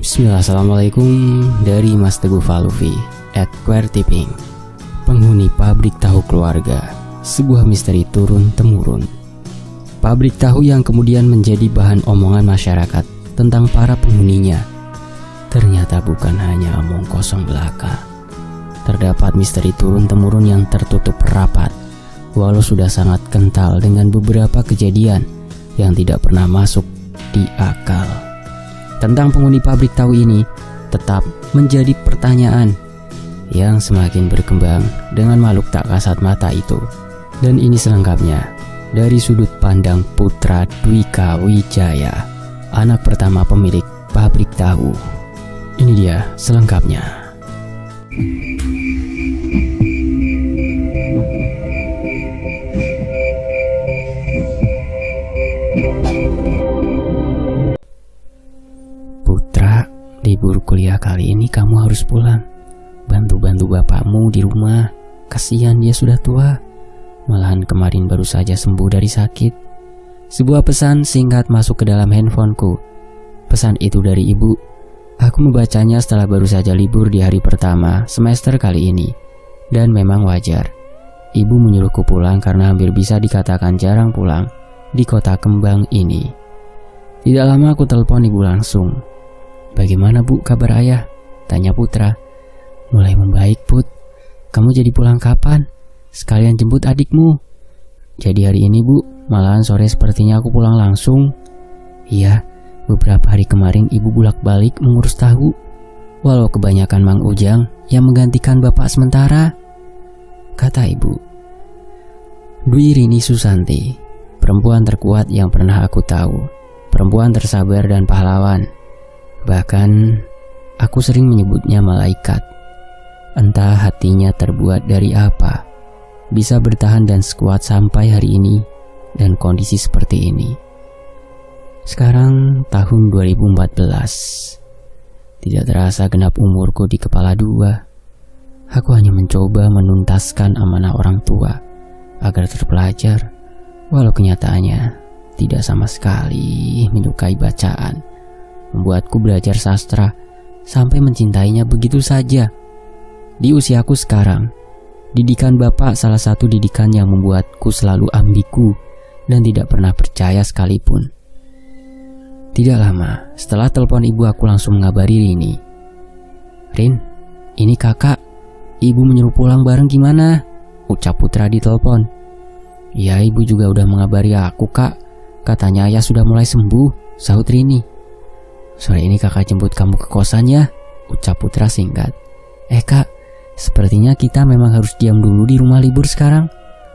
Bismillah, assalamualaikum dari Mas Teguh Falufi @QWERTYPING. Penghuni pabrik tahu keluarga, sebuah misteri turun-temurun. Pabrik tahu yang kemudian menjadi bahan omongan masyarakat tentang para penghuninya ternyata bukan hanya omong kosong belaka. Terdapat misteri turun-temurun yang tertutup rapat, walau sudah sangat kental dengan beberapa kejadian yang tidak pernah masuk di akal. Tentang penghuni pabrik tahu ini tetap menjadi pertanyaan yang semakin berkembang dengan makhluk tak kasat mata itu. Dan ini selengkapnya dari sudut pandang Putra Dwika Wijaya, anak pertama pemilik pabrik tahu. Ini dia selengkapnya. Putra, libur kuliah kali ini kamu harus pulang. Bantu-bantu bapakmu di rumah. Kasihan dia sudah tua. Malahan kemarin baru saja sembuh dari sakit. Sebuah pesan singkat masuk ke dalam handphoneku. Pesan itu dari ibu. Aku membacanya setelah baru saja libur di hari pertama semester kali ini. Dan memang wajar. Ibu menyuruhku pulang karena hampir bisa dikatakan jarang pulang di kota kembang ini. Tidak lama aku telepon ibu langsung. "Bagaimana bu kabar ayah?" tanya Putra. "Mulai membaik Put. Kamu jadi pulang kapan? Sekalian jemput adikmu." "Jadi hari ini bu, malahan sore sepertinya aku pulang langsung." "Iya, beberapa hari kemarin ibu bolak-balik mengurus tahu. Walau kebanyakan Mang Ujang yang menggantikan bapak sementara," kata ibu. Dwi Rini Susanti, perempuan terkuat yang pernah aku tahu. Perempuan tersabar dan pahlawan. Bahkan aku sering menyebutnya malaikat. Entah hatinya terbuat dari apa, bisa bertahan dan sekuat sampai hari ini dan kondisi seperti ini. Sekarang tahun 2014. Tidak terasa genap umurku di kepala dua. Aku hanya mencoba menuntaskan amanah orang tua agar terpelajar, walau kenyataannya tidak sama sekali menyukai bacaan. Membuatku belajar sastra sampai mencintainya begitu saja. Di usiaku sekarang, didikan bapak salah satu didikan yang membuatku selalu ambigu dan tidak pernah percaya sekalipun. Tidak lama setelah telepon ibu, aku langsung mengabari Rini. "Rin, ini kakak. Ibu menyuruh pulang bareng gimana?" ucap Putra di telepon. "Ya, ibu juga udah mengabari aku kak. Katanya ayah sudah mulai sembuh," sahut Rini. "Sore ini kakak jemput kamu ke kosan ya," ucap Putra singkat. Kak, sepertinya kita memang harus diam dulu di rumah libur sekarang.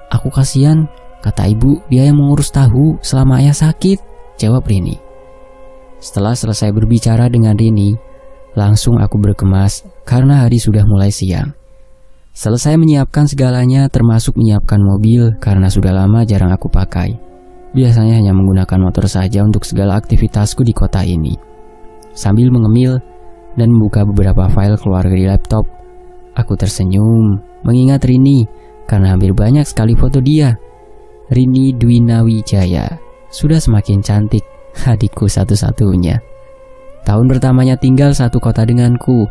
Aku kasihan," kata ibu, "dia yang mengurus tahu selama ayah sakit," jawab Rini. Setelah selesai berbicara dengan Rini, langsung aku berkemas karena hari sudah mulai siang. Selesai menyiapkan segalanya, termasuk menyiapkan mobil karena sudah lama jarang aku pakai. Biasanya hanya menggunakan motor saja untuk segala aktivitasku di kota ini. Sambil mengemil dan membuka beberapa file keluarga di laptop, aku tersenyum mengingat Rini karena hampir banyak sekali foto dia. Rini Dwina Wijaya sudah semakin cantik, adikku satu-satunya. Tahun pertamanya tinggal satu kota denganku,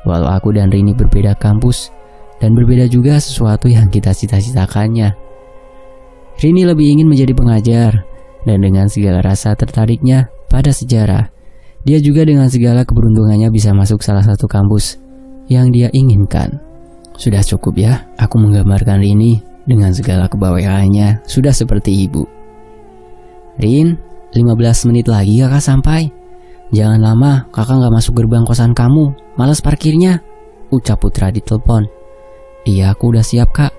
walau aku dan Rini berbeda kampus dan berbeda juga sesuatu yang kita cita-citakannya. Rini lebih ingin menjadi pengajar, dan dengan segala rasa tertariknya pada sejarah, dia juga dengan segala keberuntungannya bisa masuk salah satu kampus yang dia inginkan. Sudah cukup ya, aku menggambarkan Rini dengan segala kebawahannya, sudah seperti ibu. "Rin, 15 menit lagi kakak sampai. Jangan lama, kakak gak masuk gerbang kosan kamu, malas parkirnya," ucap Putra di telepon. "Iya, aku udah siap kak.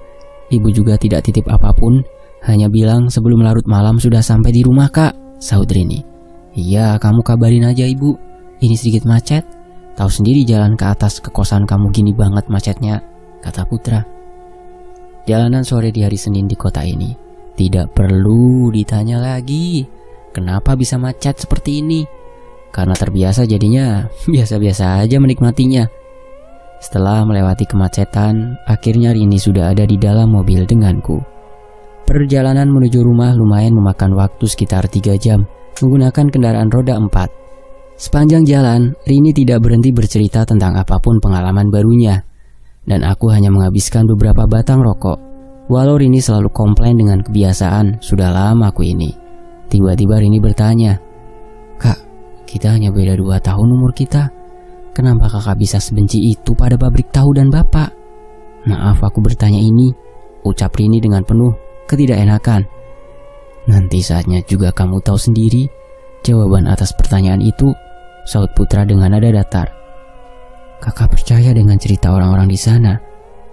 Ibu juga tidak titip apapun, hanya bilang sebelum larut malam sudah sampai di rumah kak," sahut Rini. "Iya, kamu kabarin aja ibu. Ini sedikit macet. Tahu sendiri jalan ke atas ke kosan kamu gini banget macetnya," kata Putra. Jalanan sore di hari Senin di kota ini tidak perlu ditanya lagi kenapa bisa macet seperti ini. Karena terbiasa jadinya biasa-biasa aja menikmatinya. Setelah melewati kemacetan, akhirnya Rini sudah ada di dalam mobil denganku. Perjalanan menuju rumah lumayan memakan waktu sekitar 3 jam menggunakan kendaraan roda 4. Sepanjang jalan, Rini tidak berhenti bercerita tentang apapun pengalaman barunya. Dan aku hanya menghabiskan beberapa batang rokok. Walau Rini selalu komplain dengan kebiasaan, sudah lama aku ini. Tiba-tiba Rini bertanya, "Kak, kita hanya beda 2 tahun umur kita. Kenapa kakak bisa sebenci itu pada pabrik tahu dan bapak?" "Maaf aku bertanya ini," ucap Rini dengan penuh ketidakenakan. "Nanti saatnya juga kamu tahu sendiri jawaban atas pertanyaan itu," saut Putra dengan nada datar. "Kakak percaya dengan cerita orang-orang di sana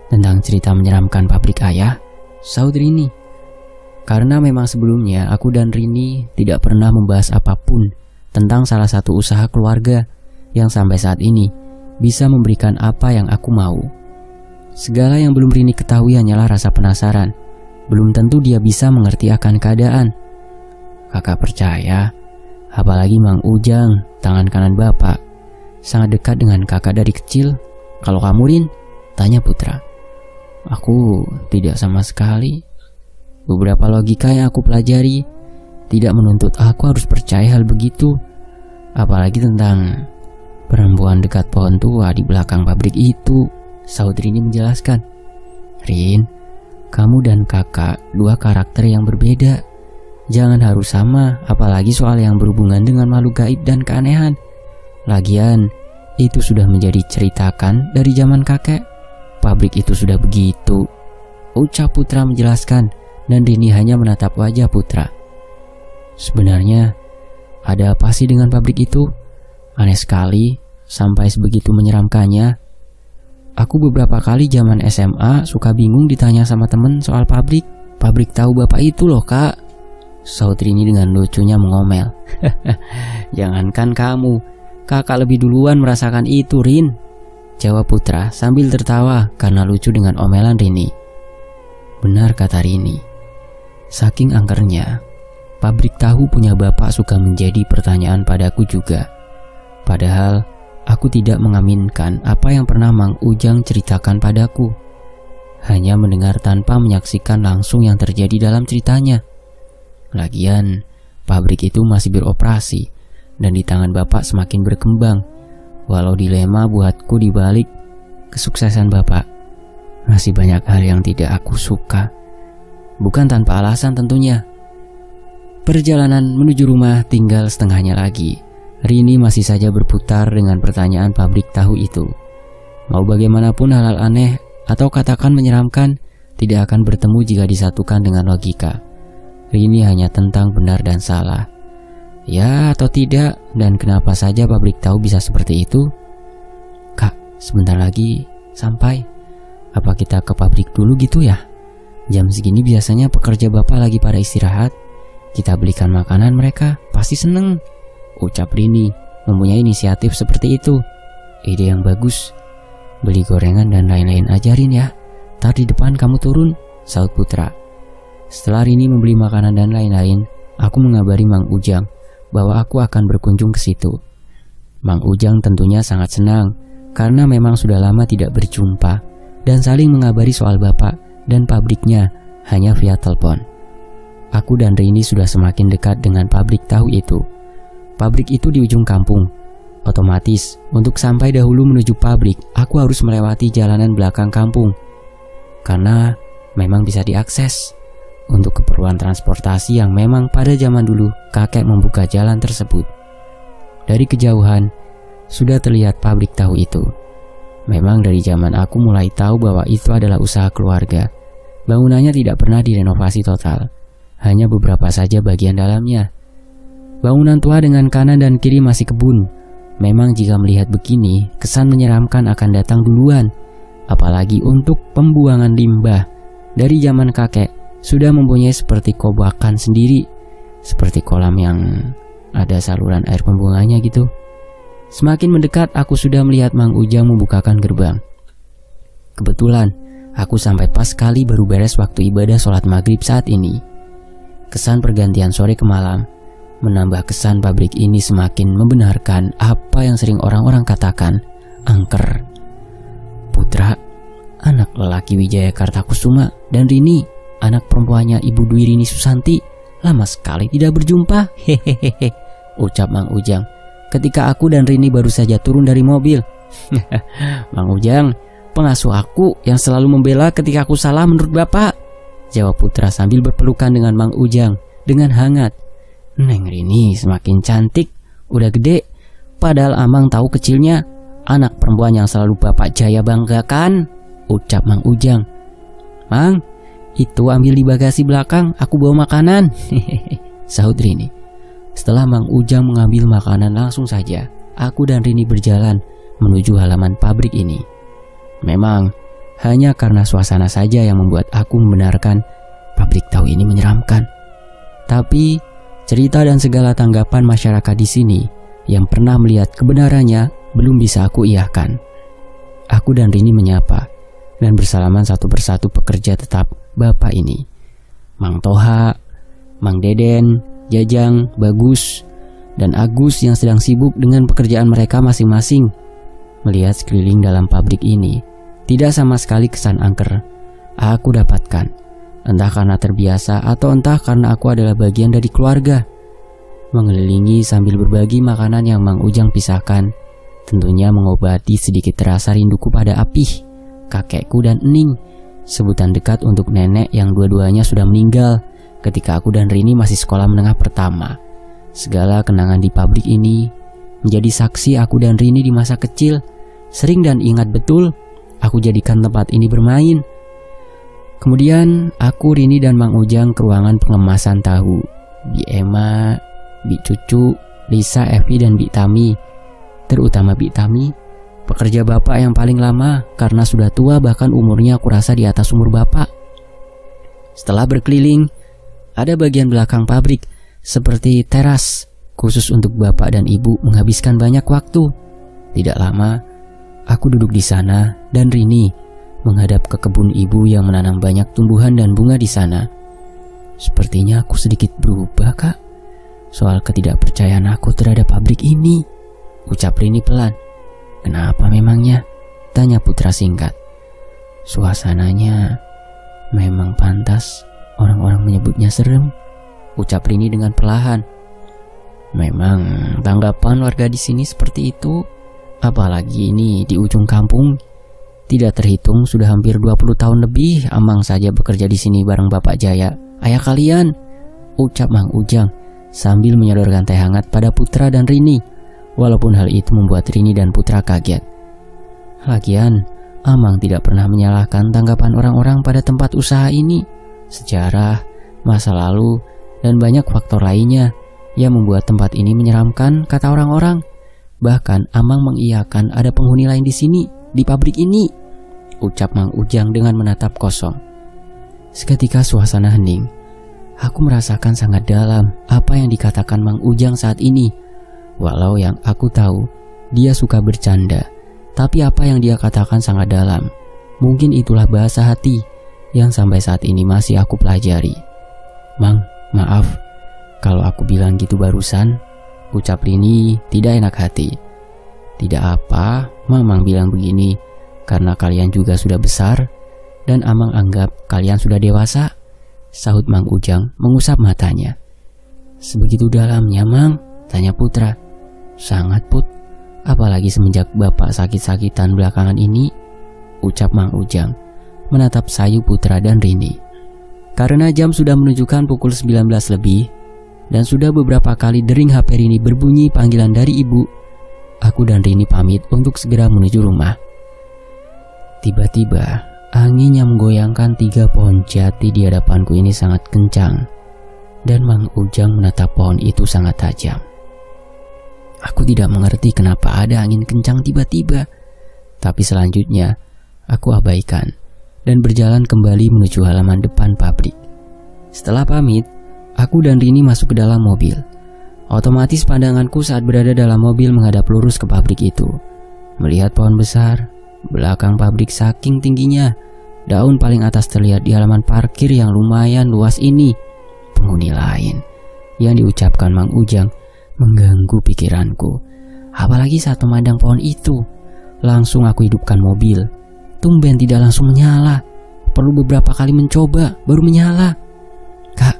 tentang cerita menyeramkan pabrik ayah?" saut Rini. Karena memang sebelumnya aku dan Rini tidak pernah membahas apapun tentang salah satu usaha keluarga yang sampai saat ini bisa memberikan apa yang aku mau. Segala yang belum Rini ketahui hanyalah rasa penasaran. Belum tentu dia bisa mengerti akan keadaan. "Kakak percaya, apalagi Mang Ujang, tangan kanan bapak, sangat dekat dengan kakak dari kecil. Kalau kamu, Rin?" tanya Putra. "Aku tidak sama sekali. Beberapa logika yang aku pelajari tidak menuntut aku harus percaya hal begitu. Apalagi tentang perempuan dekat pohon tua di belakang pabrik itu," saud Rini menjelaskan. "Rin, kamu dan kakak 2 karakter yang berbeda. Jangan harus sama, apalagi soal yang berhubungan dengan makhluk gaib dan keanehan. Lagian, itu sudah menjadi ceritakan dari zaman kakek. Pabrik itu sudah begitu," ucap Putra menjelaskan, dan Rini hanya menatap wajah Putra. "Sebenarnya, ada apa sih dengan pabrik itu? Aneh sekali, sampai sebegitu menyeramkannya. Aku beberapa kali zaman SMA suka bingung ditanya sama temen soal pabrik. Pabrik tahu bapak itu loh, Kak," saut Rini dengan lucunya mengomel. "Jangankan kamu, kakak lebih duluan merasakan itu, Rin," jawab Putra sambil tertawa karena lucu dengan omelan Rini. Benar kata Rini. Saking angkernya, pabrik tahu punya bapak suka menjadi pertanyaan padaku juga. Padahal aku tidak mengaminkan apa yang pernah Mang Ujang ceritakan padaku. Hanya mendengar tanpa menyaksikan langsung yang terjadi dalam ceritanya. Lagian, pabrik itu masih beroperasi dan di tangan bapak semakin berkembang. Walau dilema buatku dibalik kesuksesan bapak, masih banyak hal yang tidak aku suka. Bukan tanpa alasan tentunya. Perjalanan menuju rumah tinggal setengahnya lagi. Rini masih saja berputar dengan pertanyaan pabrik tahu itu. Mau bagaimanapun hal-hal aneh atau katakan menyeramkan tidak akan bertemu jika disatukan dengan logika. Rini hanya tentang benar dan salah. Ya atau tidak, dan kenapa saja pabrik tahu bisa seperti itu? "Kak, sebentar lagi sampai. Apa kita ke pabrik dulu gitu ya? Jam segini biasanya pekerja bapak lagi pada istirahat. Kita belikan makanan mereka, pasti seneng," ucap Rini, mempunyai inisiatif seperti itu. "Ide yang bagus. Beli gorengan dan lain-lain ajarin ya. Tar di depan kamu turun," saut Putra. Setelah Rini membeli makanan dan lain-lain, aku mengabari Mang Ujang bahwa aku akan berkunjung ke situ. Mang Ujang tentunya sangat senang karena memang sudah lama tidak berjumpa dan saling mengabari soal bapak dan pabriknya hanya via telepon. Aku dan Rini sudah semakin dekat dengan pabrik tahu itu. Pabrik itu di ujung kampung. Otomatis, untuk sampai dahulu menuju pabrik, aku harus melewati jalanan belakang kampung. Karena memang bisa diakses untuk keperluan transportasi yang memang pada zaman dulu kakek membuka jalan tersebut. Dari kejauhan, sudah terlihat pabrik tahu itu. Memang dari zaman aku mulai tahu bahwa itu adalah usaha keluarga. Bangunannya tidak pernah direnovasi total, hanya beberapa saja bagian dalamnya. Bangunan tua dengan kanan dan kiri masih kebun. Memang jika melihat begini, kesan menyeramkan akan datang duluan. Apalagi untuk pembuangan limbah. Dari zaman kakek, sudah mempunyai seperti kobakan sendiri. Seperti kolam yang ada saluran air pembuangannya gitu. Semakin mendekat, aku sudah melihat Mang Ujang membukakan gerbang. Kebetulan, aku sampai pas sekali baru beres waktu ibadah sholat maghrib saat ini. Kesan pergantian sore ke malam menambah kesan pabrik ini semakin membenarkan apa yang sering orang-orang katakan, angker. Putra, anak lelaki Wijaya Kartakusuma, dan Rini, anak perempuannya Ibu Dwi Rini Susanti, lama sekali tidak berjumpa. Hehehe, ucap Mang Ujang ketika aku dan Rini baru saja turun dari mobil. Mang Ujang, pengasuh aku yang selalu membela ketika aku salah menurut Bapak, jawab Putra sambil berpelukan dengan Mang Ujang dengan hangat. Neng Rini semakin cantik, udah gede, padahal Amang tahu kecilnya, anak perempuan yang selalu Bapak Jaya banggakan, ucap Mang Ujang. Mang, itu ambil di bagasi belakang, aku bawa makanan, sahut Rini. Setelah Mang Ujang mengambil makanan, langsung saja aku dan Rini berjalan menuju halaman pabrik ini. Memang hanya karena suasana saja yang membuat aku membenarkan pabrik tahu ini menyeramkan. Tapi cerita dan segala tanggapan masyarakat di sini yang pernah melihat kebenarannya belum bisa aku iyahkan. Aku dan Rini menyapa dan bersalaman satu persatu pekerja tetap Bapak ini. Mang Toha, Mang Deden, Jajang, Bagus, dan Agus yang sedang sibuk dengan pekerjaan mereka masing-masing. Melihat sekeliling dalam pabrik ini, tidak sama sekali kesan angker aku dapatkan. Entah karena terbiasa atau entah karena aku adalah bagian dari keluarga. Mengelilingi sambil berbagi makanan yang Mang Ujang pisahkan, tentunya mengobati sedikit rasa rinduku pada Apih, kakekku dan Ening, sebutan dekat untuk nenek yang dua-duanya sudah meninggal ketika aku dan Rini masih sekolah menengah pertama. Segala kenangan di pabrik ini menjadi saksi aku dan Rini di masa kecil. Sering dan ingat betul aku jadikan tempat ini bermain. Kemudian aku, Rini, dan Mang Ujang ke ruangan pengemasan tahu. Bi Emma, Bi Cucu, Lisa, Evi, dan Bi Tami. Terutama Bi Tami, pekerja Bapak yang paling lama karena sudah tua, bahkan umurnya aku rasa di atas umur Bapak. Setelah berkeliling, ada bagian belakang pabrik seperti teras khusus untuk Bapak dan Ibu menghabiskan banyak waktu. Tidak lama, aku duduk di sana dan Rini menghadap ke kebun ibu yang menanam banyak tumbuhan dan bunga di sana. Sepertinya aku sedikit berubah, Kak, soal ketidakpercayaan aku terhadap pabrik ini, ucap Rini pelan. Kenapa memangnya? Tanya Putra singkat. Suasananya memang pantas orang-orang menyebutnya serem, ucap Rini dengan perlahan. Memang tanggapan warga di sini seperti itu, apalagi ini di ujung kampung. Tidak terhitung sudah hampir 20 tahun lebih Amang saja bekerja di sini bareng Bapak Jaya, ayah kalian, ucap Mang Ujang sambil menyodorkan teh hangat pada Putra dan Rini. Walaupun hal itu membuat Rini dan Putra kaget. Lagian, Amang tidak pernah menyalahkan tanggapan orang-orang pada tempat usaha ini. Sejarah, masa lalu, dan banyak faktor lainnya yang membuat tempat ini menyeramkan, kata orang-orang. Bahkan Amang mengiyakan ada penghuni lain di sini, di pabrik ini, ucap Mang Ujang dengan menatap kosong. Seketika suasana hening. Aku merasakan sangat dalam apa yang dikatakan Mang Ujang saat ini. Walau yang aku tahu, dia suka bercanda, tapi apa yang dia katakan sangat dalam. Mungkin itulah bahasa hati yang sampai saat ini masih aku pelajari. Mang, maaf kalau aku bilang gitu barusan, ucap Rini tidak enak hati. Tidak apa, Mamang bilang begini karena kalian juga sudah besar dan Amang anggap kalian sudah dewasa, sahut Mang Ujang mengusap matanya. Sebegitu dalamnya, Mang? Tanya Putra. Sangat, Put, apalagi semenjak Bapak sakit-sakitan belakangan ini, ucap Mang Ujang menatap sayu Putra dan Rini. Karena jam sudah menunjukkan pukul 19 lebih dan sudah beberapa kali dering HP Rini berbunyi panggilan dari ibu, aku dan Rini pamit untuk segera menuju rumah. Tiba-tiba angin yang menggoyangkan 3 pohon jati di hadapanku ini sangat kencang dan Mang Ujang menatap pohon itu sangat tajam. Aku tidak mengerti kenapa ada angin kencang tiba-tiba, tapi selanjutnya aku abaikan dan berjalan kembali menuju halaman depan pabrik. Setelah pamit, aku dan Rini masuk ke dalam mobil. Otomatis pandanganku saat berada dalam mobil menghadap lurus ke pabrik itu. Melihat pohon besar belakang pabrik saking tingginya, daun paling atas terlihat di halaman parkir yang lumayan luas ini. Penghuni lain yang diucapkan Mang Ujang mengganggu pikiranku. Apalagi saat memandang pohon itu, langsung aku hidupkan mobil. Tumben tidak langsung menyala. Perlu beberapa kali mencoba baru menyala. Kak,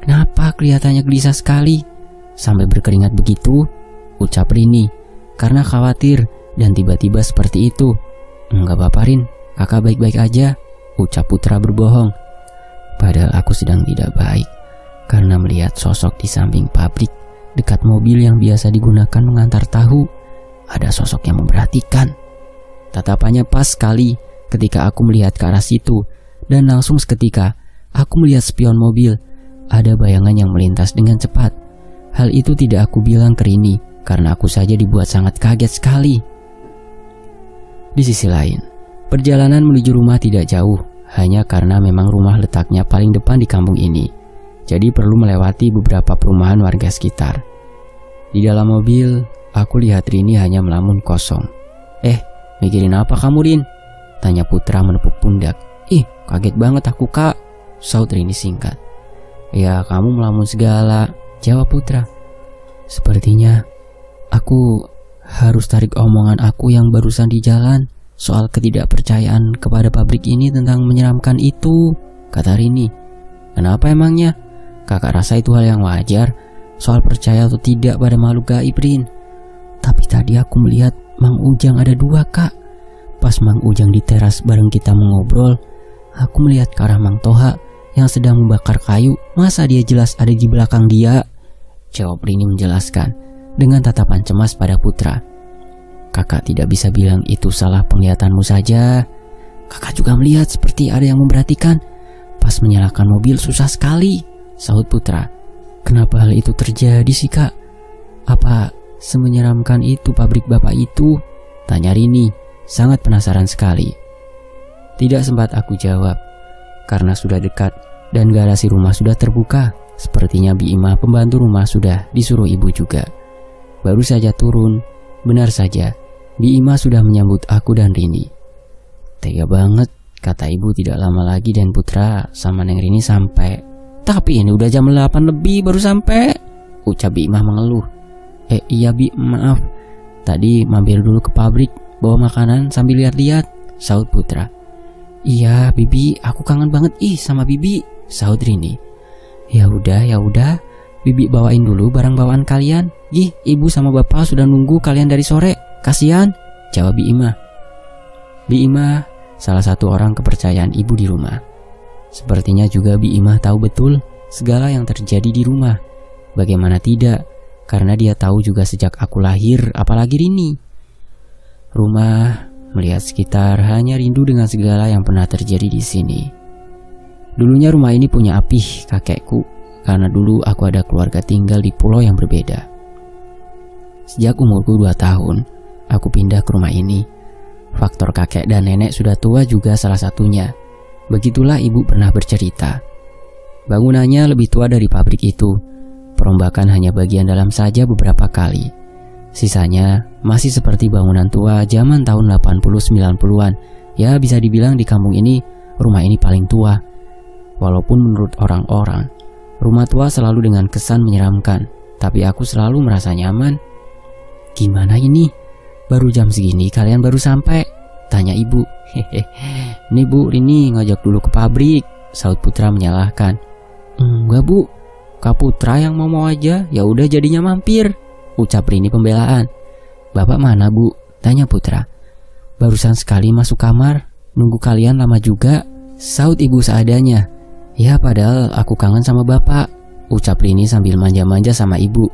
kenapa kelihatannya gelisah sekali? Sampai berkeringat begitu? ucap Rini, karena khawatir dan tiba-tiba seperti itu. Enggak apa-apa Rin, kakak baik-baik aja, ucap Putra berbohong. Padahal aku sedang tidak baik, karena melihat sosok di samping pabrik, dekat mobil yang biasa digunakan mengantar tahu, ada sosok yang memperhatikan. Tatapannya pas sekali ketika aku melihat ke arah situ, dan langsung seketika aku melihat spion mobil. Ada bayangan yang melintas dengan cepat. Hal itu tidak aku bilang ke Rini, karena aku saja dibuat sangat kaget sekali. Di sisi lain, perjalanan menuju rumah tidak jauh, hanya karena memang rumah letaknya paling depan di kampung ini. Jadi perlu melewati beberapa perumahan warga sekitar. Di dalam mobil, aku lihat Rini hanya melamun kosong. Mikirin apa kamu Rin? Tanya Putra menepuk pundak. Ih, kaget banget aku kak, saut Rini singkat. Ya kamu melamun segala, jawab Putra. Sepertinya aku harus tarik omongan aku yang barusan di jalan soal ketidakpercayaan kepada pabrik ini tentang menyeramkan itu, kata Rini. Kenapa emangnya? Kakak rasa itu hal yang wajar, soal percaya atau tidak pada makhluk gaib Rin. Tapi tadi aku melihat Mang Ujang ada dua kak. Pas Mang Ujang di teras bareng kita mengobrol, aku melihat ke arah Mang Toha yang sedang membakar kayu. Masa dia jelas ada di belakang dia? Jawab Rini menjelaskan dengan tatapan cemas pada Putra. Kakak tidak bisa bilang itu salah penglihatanmu saja. Kakak juga melihat seperti ada yang memperhatikan. Pas menyalakan mobil susah sekali, sahut Putra. Kenapa hal itu terjadi sih kak? Apa semenyeramkan itu pabrik bapak itu? Tanya Rini, sangat penasaran sekali. Tidak sempat aku jawab, karena sudah dekat dan garasi rumah sudah terbuka. Sepertinya Bi Ima pembantu rumah sudah disuruh ibu juga. Baru saja turun, benar saja Bi Ima sudah menyambut aku dan Rini. Tega banget, kata ibu tidak lama lagi dan Putra sama Neng Rini sampai. Tapi ini udah jam 8 lebih baru sampai, ucap Bi Ima mengeluh. Iya Bi, maaf. Tadi mampir dulu ke pabrik, bawa makanan sambil lihat-lihat, sahut Putra. Iya Bibi, aku kangen banget sama Bibi, sahut Rini. Ya udah, Bibi bawain dulu barang bawaan kalian. Ibu sama bapak sudah nunggu kalian dari sore. Kasihan, jawab Bi Ima. Bi Ima salah satu orang kepercayaan ibu di rumah. Sepertinya juga Bi Ima tahu betul segala yang terjadi di rumah. Bagaimana tidak, karena dia tahu juga sejak aku lahir, apalagi Rini. Rumah, melihat sekitar, hanya rindu dengan segala yang pernah terjadi di sini. Dulunya rumah ini punya Apih, kakekku, karena dulu aku ada keluarga tinggal di pulau yang berbeda. Sejak umurku 2 tahun, aku pindah ke rumah ini. Faktor kakek dan nenek sudah tua juga salah satunya. Begitulah ibu pernah bercerita. Bangunannya lebih tua dari pabrik itu. Perombakan hanya bagian dalam saja beberapa kali. Sisanya masih seperti bangunan tua zaman tahun 80-90-an. Ya bisa dibilang di kampung ini, rumah ini paling tua. Walaupun menurut orang-orang, rumah tua selalu dengan kesan menyeramkan. Tapi aku selalu merasa nyaman. Gimana ini? Baru jam segini kalian baru sampai? Tanya ibu. Nih bu, Rini ngajak dulu ke pabrik, sahut Putra menyalahkan. Enggak bu, Kak Putra yang mau aja, ya udah jadinya mampir, ucap Rini pembelaan. Bapak mana bu? Tanya Putra. Barusan sekali masuk kamar, nunggu kalian lama juga, sahut ibu seadanya. Ya padahal aku kangen sama bapak, ucap Rini sambil manja-manja sama ibu.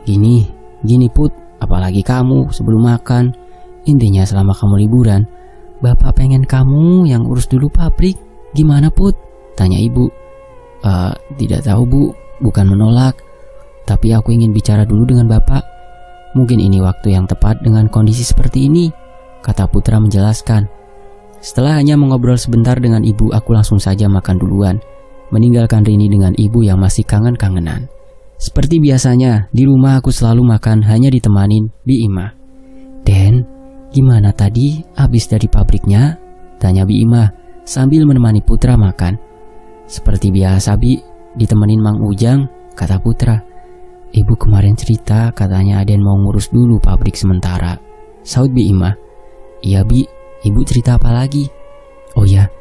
Gini Put, apalagi kamu sebelum makan. Intinya selama kamu liburan, bapak pengen kamu yang urus dulu pabrik. Gimana Put? Tanya ibu. Tidak tahu bu, bukan menolak, tapi aku ingin bicara dulu dengan bapak. Mungkin ini waktu yang tepat dengan kondisi seperti ini, kata Putra menjelaskan. Setelah hanya mengobrol sebentar dengan ibu, aku langsung saja makan duluan, meninggalkan Rini dengan ibu yang masih kangen-kangenan. Seperti biasanya, di rumah aku selalu makan hanya ditemanin Bi Ima. Den, gimana tadi habis dari pabriknya? Tanya Bi Ima sambil menemani Putra makan. Seperti biasa Bi, ditemenin Mang Ujang, kata Putra. Ibu kemarin cerita katanya Aden mau ngurus dulu pabrik sementara, sahut Bi Ima. Iya Bi, ibu cerita apa lagi? Oh ya,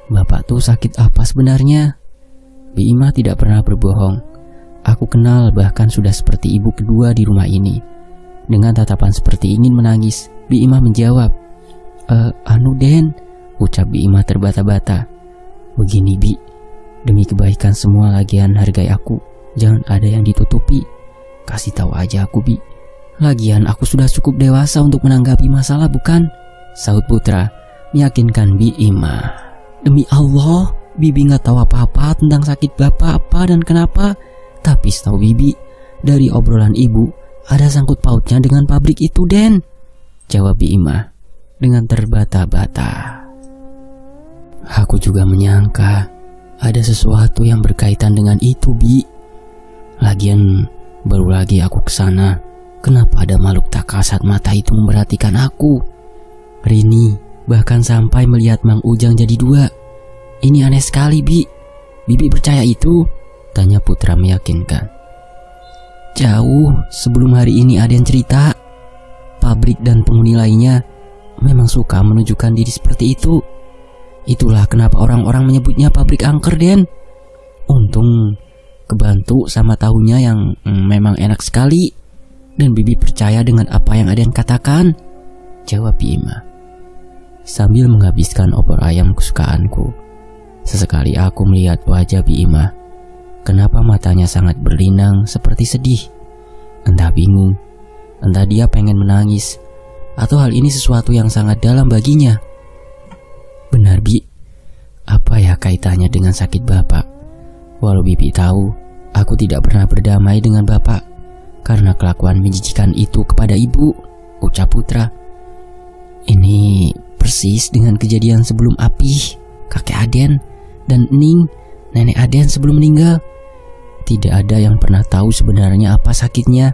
bapak tuh sakit apa sebenarnya? Bi Ima tidak pernah berbohong. Aku kenal bahkan sudah seperti ibu kedua di rumah ini. Dengan tatapan seperti ingin menangis, Bi Imah menjawab, Anu Den, ucap Bi Imah terbata-bata. Begini Bi, demi kebaikan semua lagian hargai aku, jangan ada yang ditutupi. Kasih tahu aja aku Bi. Lagian aku sudah cukup dewasa untuk menanggapi masalah bukan? Sahut Putra, meyakinkan Bi Imah. Demi Allah, Bibi gak tahu apa-apa tentang sakit bapak apa dan kenapa. Tapi setahu Bibi, dari obrolan ibu, ada sangkut pautnya dengan pabrik itu Den, jawab Bi Imah dengan terbata-bata. Aku juga menyangka ada sesuatu yang berkaitan dengan itu Bi. Lagian baru lagi aku kesana, kenapa ada makhluk tak kasat mata itu memperhatikan aku? Rini bahkan sampai melihat Mang Ujang jadi dua. Ini aneh sekali Bi. Bibi percaya itu? Tanya Putra meyakinkan. Jauh sebelum hari ini ada yang cerita, pabrik dan penghuni lainnya memang suka menunjukkan diri seperti itu. Itulah kenapa orang-orang menyebutnya pabrik angker Den. Untung kebantu sama tahunya yang memang enak sekali. Dan Bibi percaya dengan apa yang Aden katakan, jawab Bi Imah. Sambil menghabiskan opor ayam kesukaanku, sesekali aku melihat wajah Bi Imah. Kenapa matanya sangat berlinang seperti sedih? Entah bingung, entah dia pengen menangis, atau hal ini sesuatu yang sangat dalam baginya. Benar Bi, apa ya kaitannya dengan sakit bapak? Walau Bibi tahu, aku tidak pernah berdamai dengan bapak karena kelakuan menjijikan itu kepada ibu, ucap Putra. Ini persis dengan kejadian sebelum Apih, kakek Aden, dan Ning, nenek Aden sebelum meninggal. Tidak ada yang pernah tahu sebenarnya apa sakitnya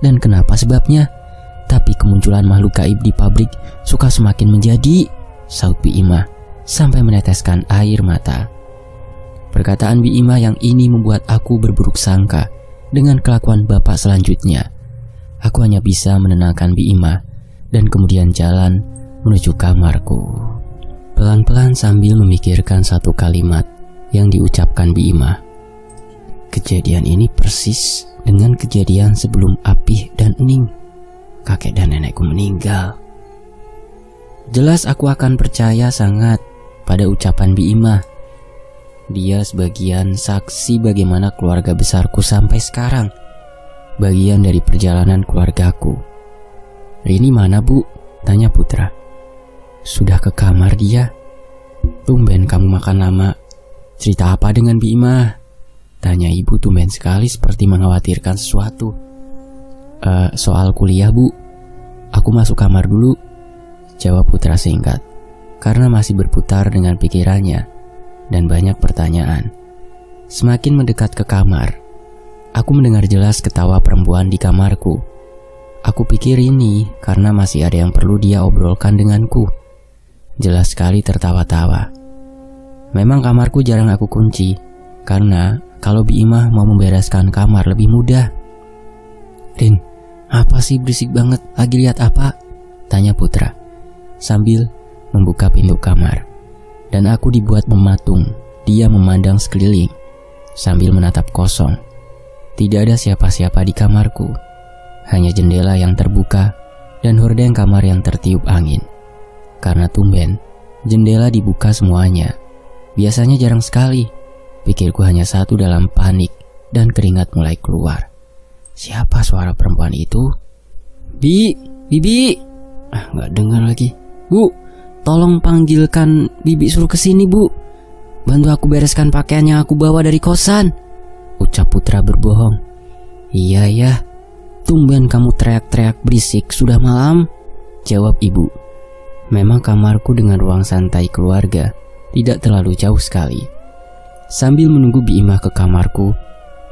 dan kenapa sebabnya. Tapi kemunculan makhluk gaib di pabrik suka semakin menjadi, sahut Bi Imah sampai meneteskan air mata. Perkataan Bi Imah yang ini membuat aku berburuk sangka dengan kelakuan bapak selanjutnya. Aku hanya bisa menenangkan Bi Imah dan kemudian jalan menuju kamarku. Pelan-pelan sambil memikirkan satu kalimat yang diucapkan Bi Imah. Kejadian ini persis dengan kejadian sebelum Apih dan Ning, kakek dan nenekku meninggal. Jelas aku akan percaya sangat pada ucapan Bi Imah. Dia sebagian saksi bagaimana keluarga besarku sampai sekarang, bagian dari perjalanan keluargaku. Rini mana Bu? Tanya Putra. Sudah ke kamar dia. Tumben kamu makan lama. Cerita apa dengan Bi Imah? Tanya ibu tumben sekali seperti mengkhawatirkan sesuatu. Soal kuliah Bu. Aku masuk kamar dulu, jawab Putra singkat, karena masih berputar dengan pikirannya dan banyak pertanyaan. Semakin mendekat ke kamar, aku mendengar jelas ketawa perempuan di kamarku. Aku pikir ini karena masih ada yang perlu dia obrolkan denganku. Jelas sekali tertawa-tawa. Memang kamarku jarang aku kunci, karena kalau Bi Imah mau membereskan kamar lebih mudah. Rin, apa sih berisik banget? Lagi lihat apa? Tanya Putra sambil membuka pintu kamar. Dan aku dibuat mematung. Dia memandang sekeliling sambil menatap kosong. Tidak ada siapa-siapa di kamarku. Hanya jendela yang terbuka dan hordeng kamar yang tertiup angin. Karena tumben, jendela dibuka semuanya. Biasanya jarang sekali. Pikirku hanya satu dalam panik dan keringat mulai keluar. Siapa suara perempuan itu? Bibi. Gak dengar lagi. Bu, tolong panggilkan Bibi suruh kesini Bu. Bantu aku bereskan pakaian yang aku bawa dari kosan, ucap Putra berbohong. Iya ya, tumben kamu teriak-teriak berisik sudah malam, jawab ibu. Memang kamarku dengan ruang santai keluarga tidak terlalu jauh sekali. Sambil menunggu Bi Imah ke kamarku,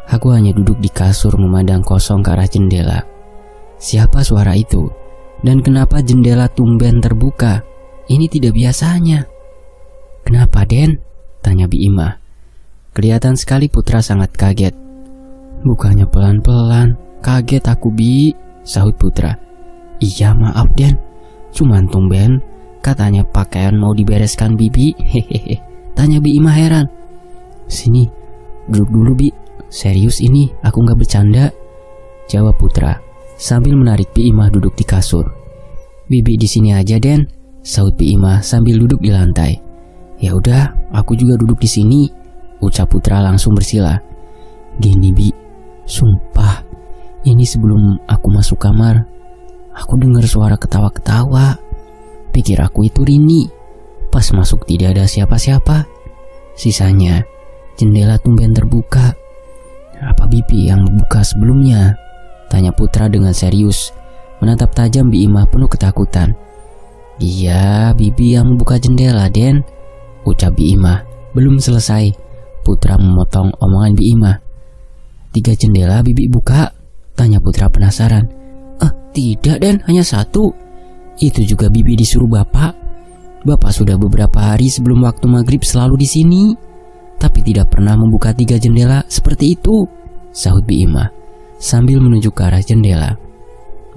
aku hanya duduk di kasur memandang kosong ke arah jendela. Siapa suara itu? Dan kenapa jendela tumben terbuka? Ini tidak biasanya. Kenapa Den? Tanya Bi Imah. Kelihatan sekali Putra sangat kaget. Bukannya pelan-pelan. Kaget aku Bi, sahut Putra. Iya maaf Den, cuman tumben katanya pakaian mau dibereskan Bibi. Hehehe. Tanya Bi Imah heran. Sini, duduk dulu Bi. Serius ini, aku gak bercanda, jawab Putra sambil menarik Bi Imah duduk di kasur. "Bibi di sini aja, Den," sahut Bi Imah sambil duduk di lantai. "Ya udah, aku juga duduk di sini," ucap Putra langsung bersila. "Gini Bi, sumpah, ini sebelum aku masuk kamar, aku dengar suara ketawa-ketawa. Pikir aku itu Rini. Pas masuk tidak ada siapa-siapa. Sisanya, jendela tumben terbuka. Apa Bibi yang membuka sebelumnya?" tanya Putra dengan serius, menatap tajam Bi Imah penuh ketakutan. "Iya, Bibi yang membuka jendela, Den," ucap Bi Imah. Belum selesai, Putra memotong omongan Bi Imah. "3 jendela Bibi buka?" tanya Putra penasaran. Tidak, Den, hanya 1. Itu juga Bibi disuruh Bapak. Bapak sudah beberapa hari sebelum waktu maghrib selalu di sini, tapi tidak pernah membuka 3 jendela seperti itu," sahut Bi Imah sambil menunjuk ke arah jendela.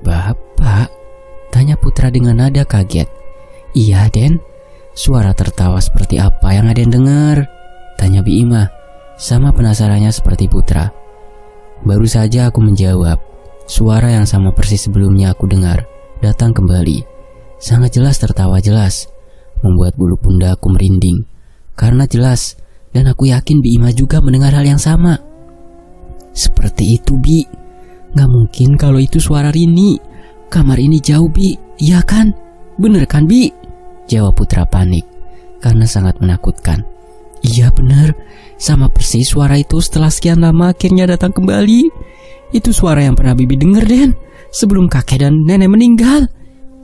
"Bapak?" tanya Putra dengan nada kaget. "Iya, Den. Suara tertawa seperti apa yang Aden dengar?" tanya Bi Imah sama penasarannya seperti Putra. Baru saja aku menjawab, suara yang sama persis sebelumnya aku dengar datang kembali. Sangat jelas, tertawa jelas, membuat bulu pundakku merinding. Karena jelas, dan aku yakin Bi Imah juga mendengar hal yang sama. "Seperti itu, Bi. Gak mungkin kalau itu suara Rini. Kamar ini jauh, Bi. Iya kan? Bener kan, Bi?" jawab Putra panik karena sangat menakutkan. "Iya bener, sama persis suara itu setelah sekian lama akhirnya datang kembali. Itu suara yang pernah Bibi denger, Den, sebelum kakek dan nenek meninggal,"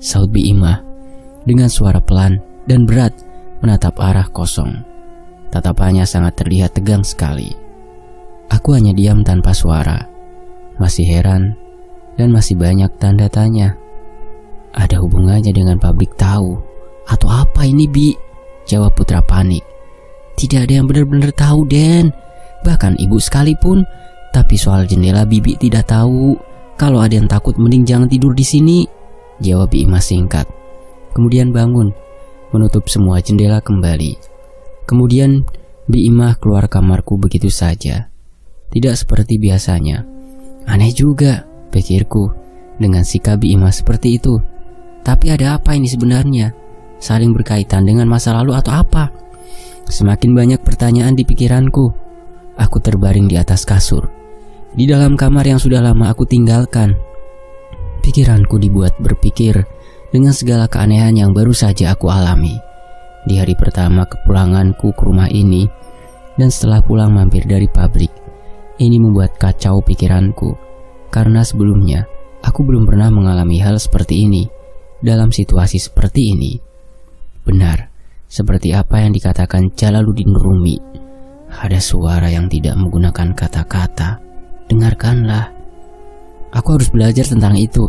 sahut Bi Imah dengan suara pelan dan berat menatap arah kosong. Tatapannya sangat terlihat tegang sekali. Aku hanya diam tanpa suara, masih heran dan masih banyak tanda tanya. "Ada hubungannya dengan pabrik tahu atau apa ini, Bi?" jawab Putra panik. "Tidak ada yang benar-benar tahu, Den. Bahkan ibu sekalipun. Tapi soal jendela Bibi tidak tahu. Kalau ada yang takut mending jangan tidur di sini," jawab Bi Imah singkat. Kemudian bangun, menutup semua jendela kembali. Kemudian Bi Imah keluar kamarku begitu saja. Tidak seperti biasanya. Aneh juga, pikirku, dengan sikap Bi Imah seperti itu. Tapi ada apa ini sebenarnya? Saling berkaitan dengan masa lalu atau apa? Semakin banyak pertanyaan di pikiranku. Aku terbaring di atas kasur, di dalam kamar yang sudah lama aku tinggalkan. Pikiranku dibuat berpikir dengan segala keanehan yang baru saja aku alami di hari pertama kepulanganku ke rumah ini, dan setelah pulang mampir dari pabrik. Ini membuat kacau pikiranku, karena sebelumnya aku belum pernah mengalami hal seperti ini dalam situasi seperti ini. Benar, seperti apa yang dikatakan Jalaluddin Rumi, ada suara yang tidak menggunakan kata-kata. Dengarkanlah. Aku harus belajar tentang itu,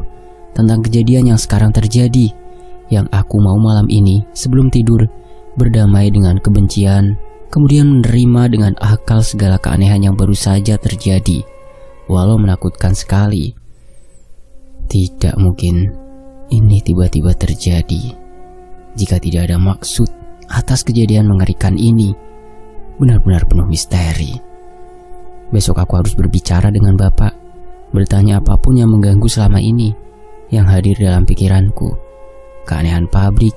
tentang kejadian yang sekarang terjadi, yang aku mau malam ini sebelum tidur berdamai dengan kebencian, kemudian menerima dengan akal segala keanehan yang baru saja terjadi, walau menakutkan sekali. Tidak mungkin ini tiba-tiba terjadi jika tidak ada maksud atas kejadian mengerikan ini. Benar-benar penuh misteri. Besok aku harus berbicara dengan Bapak, bertanya apapun yang mengganggu selama ini, yang hadir dalam pikiranku. Keanehan pabrik,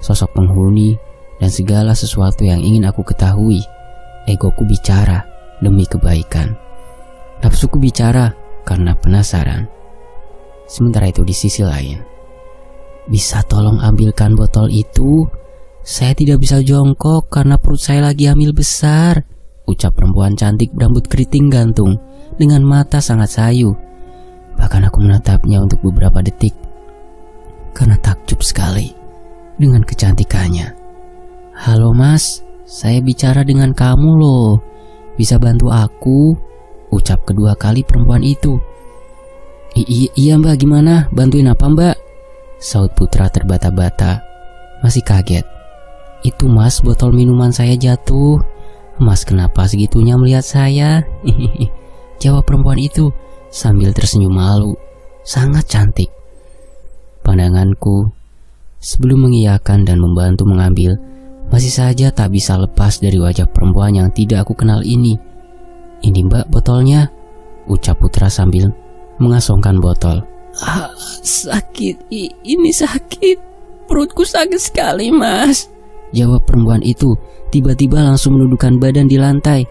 sosok penghuni, dan segala sesuatu yang ingin aku ketahui. Egoku bicara demi kebaikan. Nafsuku bicara karena penasaran. Sementara itu di sisi lain, "Bisa tolong ambilkan botol itu? Saya tidak bisa jongkok karena perut saya lagi hamil besar," ucap perempuan cantik berambut keriting gantung dengan mata sangat sayu. Bahkan aku menatapnya untuk beberapa detik karena takjub sekali dengan kecantikannya. "Halo Mas, saya bicara dengan kamu loh. Bisa bantu aku?" ucap kedua kali perempuan itu. Iya Mbak, gimana? Bantuin apa Mbak?" sahut Putra terbata-bata, masih kaget. "Itu Mas, botol minuman saya jatuh. Mas kenapa segitunya melihat saya?" jawab perempuan itu sambil tersenyum malu. Sangat cantik. Pandanganku sebelum mengiyakan dan membantu mengambil masih saja tak bisa lepas dari wajah perempuan yang tidak aku kenal ini. "Ini Mbak botolnya," ucap Putra sambil mengasongkan botol Sakit, ini sakit. Perutku sakit sekali, Mas. Jawab perempuan itu, tiba-tiba langsung menundukkan badan di lantai.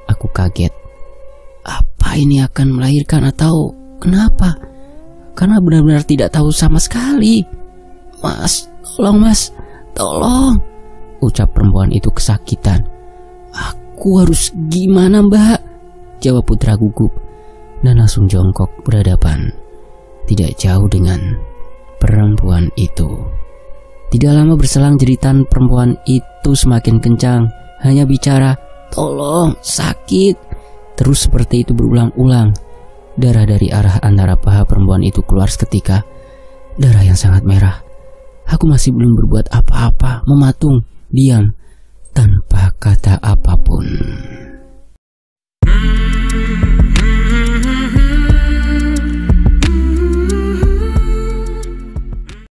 Aku kaget. Apa ini akan melahirkan atau kenapa? Karena benar-benar tidak tahu sama sekali. Mas, tolong Mas, tolong, ucap perempuan itu kesakitan. Aku harus gimana, Mbak? Jawab putra gugup dan langsung jongkok berhadapan tidak jauh dengan perempuan itu. Tidak lama berselang jeritan perempuan itu semakin kencang, hanya bicara, tolong, sakit. Terus seperti itu berulang-ulang. Darah dari arah antara paha perempuan itu keluar seketika. Darah yang sangat merah. Aku masih belum berbuat apa-apa, mematung, diam, tanpa kata apapun.